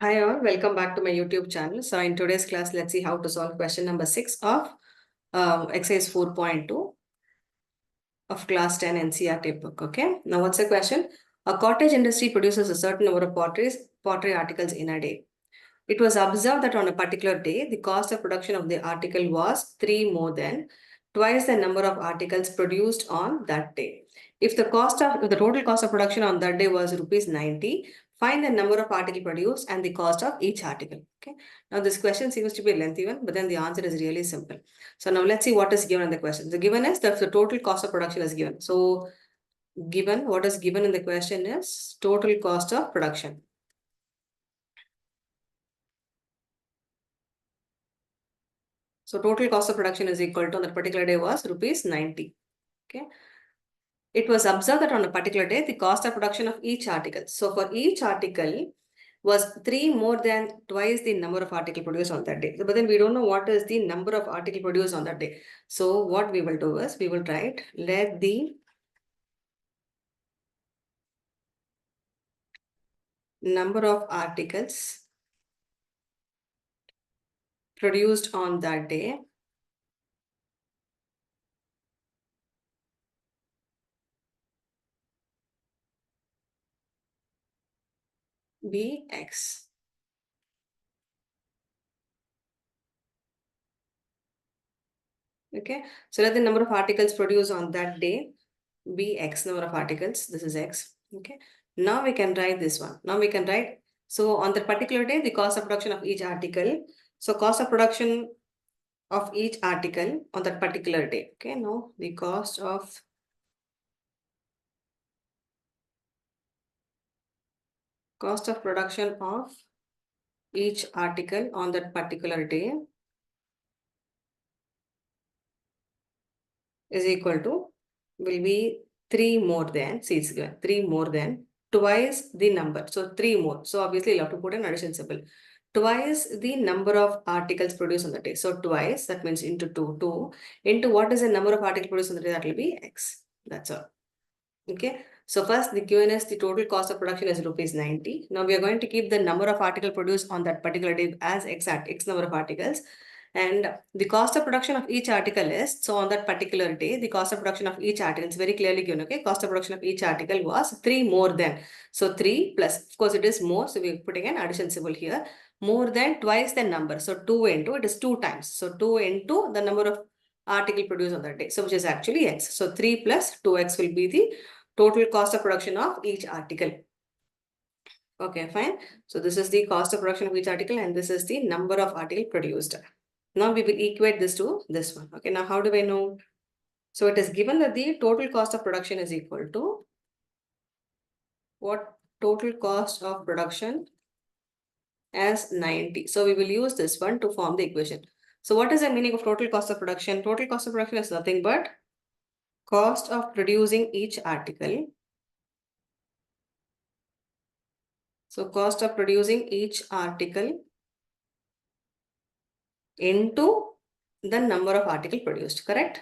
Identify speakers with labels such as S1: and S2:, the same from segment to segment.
S1: Hi all, welcome back to my YouTube channel. So in today's class, let's see how to solve question number 6 of exercise 4.2 of class 10 NCERT book. Okay, now what's the question? A cottage industry produces a certain number of pottery articles in a day. It was observed that on a particular day, the cost of production of the article was 3 more than twice the number of articles produced on that day. If the total cost of production on that day was rupees 90, find the number of articles produced and the cost of each article. Okay. Now this question seems to be a lengthy one, but then the answer is really simple. So now let's see what is given in the question. The given is that the total cost of production is given. So what is given in the question is total cost of production. So total cost of production is equal to on that particular day was rupees 90. Okay. It was observed that on a particular day, the cost of production of each article. So for each article was 3 more than twice the number of article produced on that day. But then we don't know what is the number of article produced on that day. So what we will do is we will write let the number of articles produced on that day be X. Okay, so let the number of articles produced on that day be X number of articles. This is X. Okay, now we can write this one. Now we can write, so on that particular day, the cost of production of each article. So cost of production of each article on that particular day. Okay, now the cost of production of each article on that particular day is equal to, will be 3 more than, see it's given, 3 more than twice the number. So 3 more. So obviously you have to put an addition symbol. Twice the number of articles produced on the day. So twice, that means into 2 into what is the number of articles produced on the day? That will be X. That's all. Okay. So first the given is the total cost of production is rupees 90. Now we are going to keep the number of articles produced on that particular day as exact X number of articles. And the cost of production of each article is, so on that particular day, the cost of production of each article is very clearly given. Okay. Cost of production of each article was 3 more than. So 3 plus, of course it is more. So we're putting an addition symbol here. More than twice the number. So 2 into, it is 2 times. So 2 into the number of article produced on that day. So which is actually X. So 3 plus 2X will be the total cost of production of each article. Okay, fine. So this is the cost of production of each article and this is the number of article produced. Now we will equate this to this one. Okay, now how do I know? So it is given that the total cost of production is equal to what? Total cost of production as 90. So we will use this one to form the equation. So what is the meaning of total cost of production? Total cost of production is nothing but cost of producing each article. So cost of producing each article into the number of article produced, correct?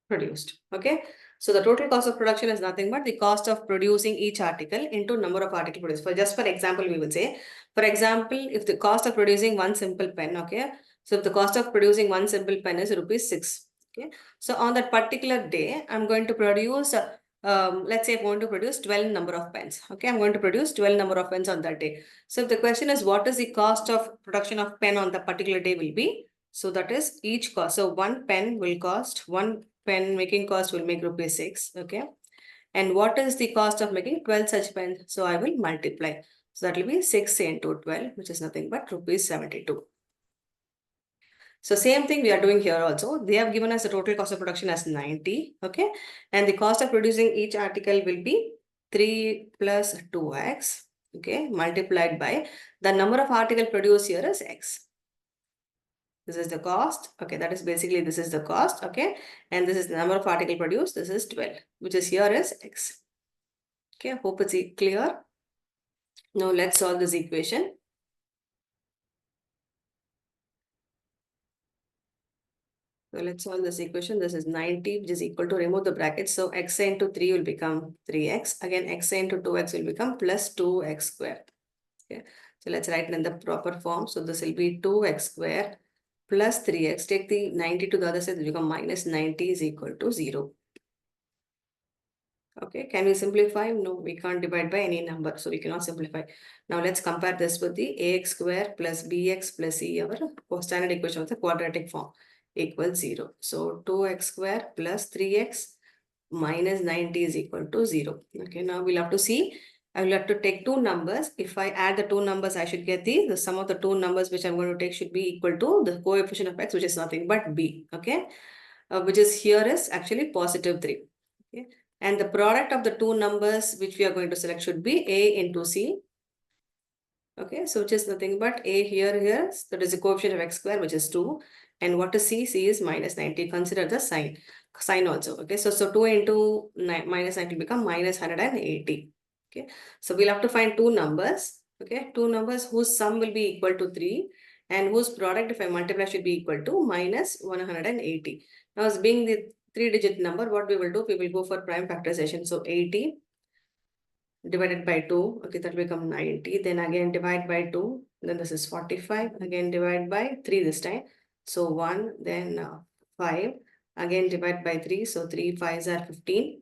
S1: Produced. Okay. So the total cost of production is nothing but the cost of producing each article into number of article produced. For example, we will say, for example, if the cost of producing one simple pen, okay. So if the cost of producing one simple pen is rupees 6. Okay. So on that particular day, I'm going to produce, let's say I'm going to produce 12 number of pens. Okay. I'm going to produce 12 number of pens on that day. So if the question is what is the cost of production of pen on the particular day will be, so that is each cost. So one pen will cost, one pen making cost will make rupees 6. Okay. And what is the cost of making 12 such pens? So I will multiply. So that will be 6 into 12, which is nothing but rupees 72. So same thing we are doing here also. They have given us the total cost of production as 90. Okay. And the cost of producing each article will be 3 plus 2x. Okay. Multiplied by the number of article produced here is X. This is the cost. Okay, that is basically this is the cost. Okay, and this is the number of article produced. This is 12, which is here is X. Okay, hope it's clear. Now let's solve this equation. So let's solve this equation. This is 90, which is equal to, remove the brackets. So x into 3 will become 3x. Again, x into 2x will become plus 2x square. Okay. So let's write it in the proper form. So this will be 2x square plus 3x. Take the 90 to the other side, it will become minus 90 is equal to 0. Okay, can we simplify? No, we can't divide by any number, so we cannot simplify. Now let's compare this with the ax square plus bx plus c, our standard equation of the quadratic form, equals 0. So 2x square plus 3x minus 90 is equal to 0. Okay, now we'll have to see. I will have to take two numbers. If I add the two numbers, I should get the sum of the two numbers which I'm going to take should be equal to the coefficient of x, which is nothing but b. Okay, which is here is actually positive 3. Okay, and the product of the two numbers which we are going to select should be a into c. Okay, so which is nothing but a here, so that is the coefficient of x square, which is 2. And what is c? C is minus 90. Consider the sign also. Okay, so 2 into minus 90 will become minus 180. Okay, so we'll have to find two numbers. Okay, two numbers whose sum will be equal to 3 and whose product, if I multiply, should be equal to minus 180. Now, as being the 3-digit number, what we will do, we will go for prime factorization. So 80 divided by 2, okay, that will become 90. Then again divide by 2, then this is 45. Again divide by 3 this time. So 1, then 5. Again divide by 3, so 3 5s are 15.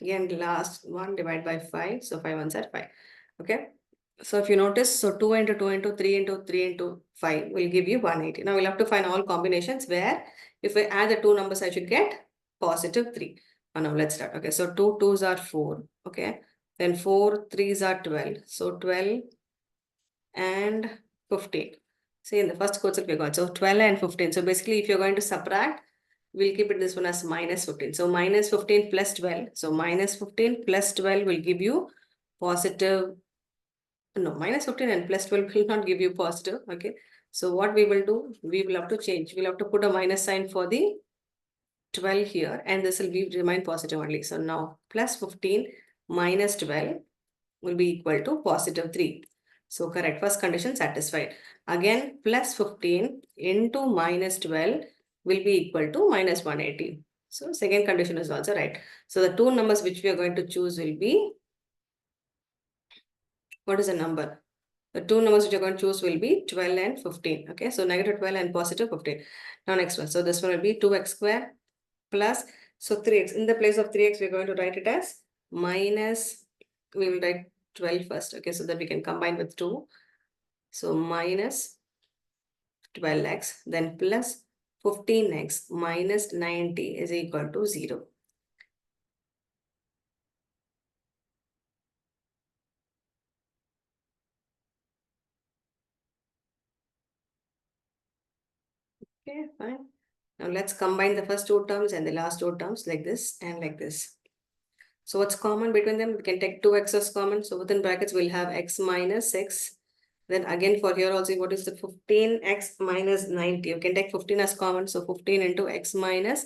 S1: Again last one divide by 5, so 5 ones are 5. Okay. So if you notice, so 2 into 2 into 3 into 3 into 5 will give you 180. Now we'll have to find all combinations where if I add the two numbers, I should get positive 3. Now let's start. Okay, so 2 2s are 4. Okay, then 4 3s are 12. So 12 and 15. See, in the first quotes we got, so 12 and 15. So basically, if you're going to subtract, we'll keep it this one as minus 15. So minus 15 plus 12. So minus 15 plus 12 will give you positive. No, minus 15 and plus 12 will not give you positive. Okay. So what we will do, we will have to change. We'll have to put a minus sign for the 12 here, and this will be remain positive only. So now plus 15 minus 12 will be equal to positive 3. So correct, first condition satisfied. Again, plus 15 into minus 12 will be equal to minus 180. So second condition is also right. So the two numbers which we are going to choose will be, what is the number? The two numbers which you're going to choose will be 12 and 15. Okay, so negative 12 and positive 15. Now next one. So this one will be 2x square plus, so 3x. In the place of 3x, we're going to write it as minus, we will write 12 first. Okay, so that we can combine with 2. So minus 12x, then plus 15x minus 90 is equal to 0. Okay, fine. Now let's combine the first two terms and the last two terms like this and like this. So what's common between them? We can take 2x as common. So within brackets, we'll have x minus 6. Then again for here also, what is the 15x minus 90? You can take 15 as common. So 15 into x minus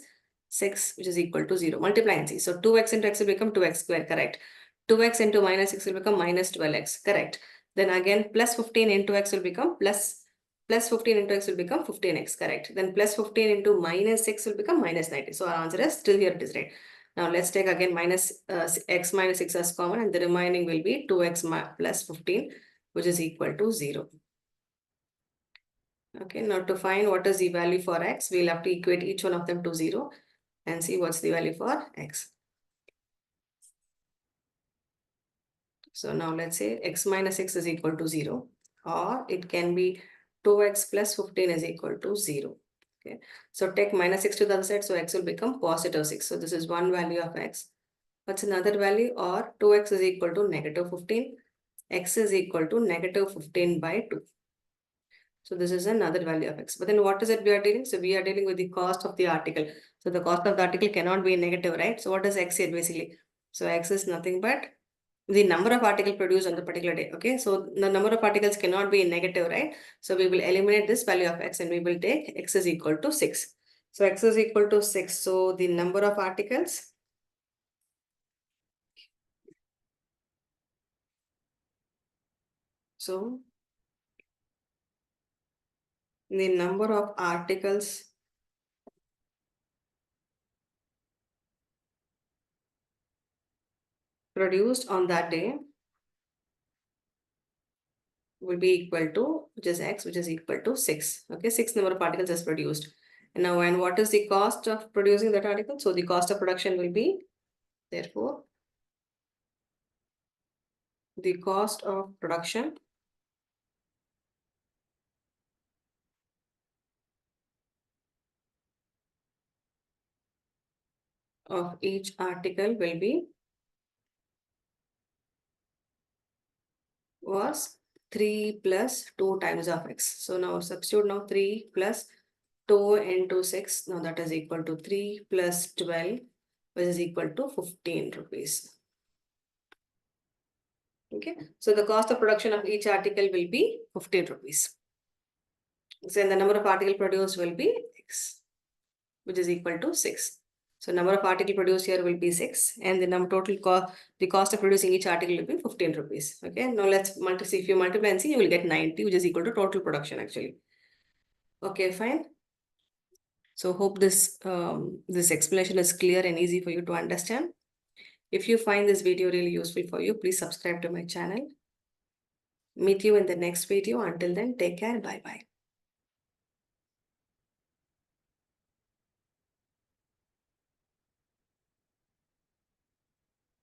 S1: 6, which is equal to 0. Multiply and see. So 2x into x will become 2x square, correct. 2x into minus 6 will become minus 12x, correct. Then again plus 15 into x will become plus 15 into x will become 15x, correct. Then plus 15 into minus 6 will become minus 90. So our answer is still here, it is right. Now let's take again minus x minus 6 as common, and the remaining will be 2x plus 15, which is equal to 0. Okay, now to find what is the value for x, we'll have to equate each one of them to 0 and see what's the value for x. So now let's say x minus 6 is equal to 0, or it can be 2x plus 15 is equal to 0. Okay, so take minus 6 to the other side, so x will become positive 6. So this is one value of x. What's another value? Or 2x is equal to negative 15. X is equal to negative 15 by 2. So this is another value of x. But then what is it we are dealing? So we are dealing with the cost of the article. So the cost of the article cannot be negative, right? So what is x here basically? So x is nothing but the number of articles produced on the particular day. Okay, so the number of articles cannot be negative, right? So we will eliminate this value of x and we will take x is equal to 6. So x is equal to 6. So the number of articles, so the number of articles produced on that day will be equal to, which is x, which is equal to 6. Okay, 6 number of articles is produced. And now, and what is the cost of producing that article? So the cost of production will be, therefore, the cost of production of each article will be was 3 plus 2 times of x. So now substitute now 3 plus 2 into 6. Now that is equal to 3 plus 12, which is equal to 15 rupees. Okay. So the cost of production of each article will be 15 rupees. So the number of article produced will be x, which is equal to 6. So number of article produced here will be 6, and the total cost, the cost of producing each article will be 15 rupees. Okay, now let's multiply. If you multiply and see, you will get 90, which is equal to total production actually. Okay, fine. So hope this explanation is clear and easy for you to understand. If you find this video really useful for you, please subscribe to my channel. Meet you in the next video. Until then, take care. Bye bye.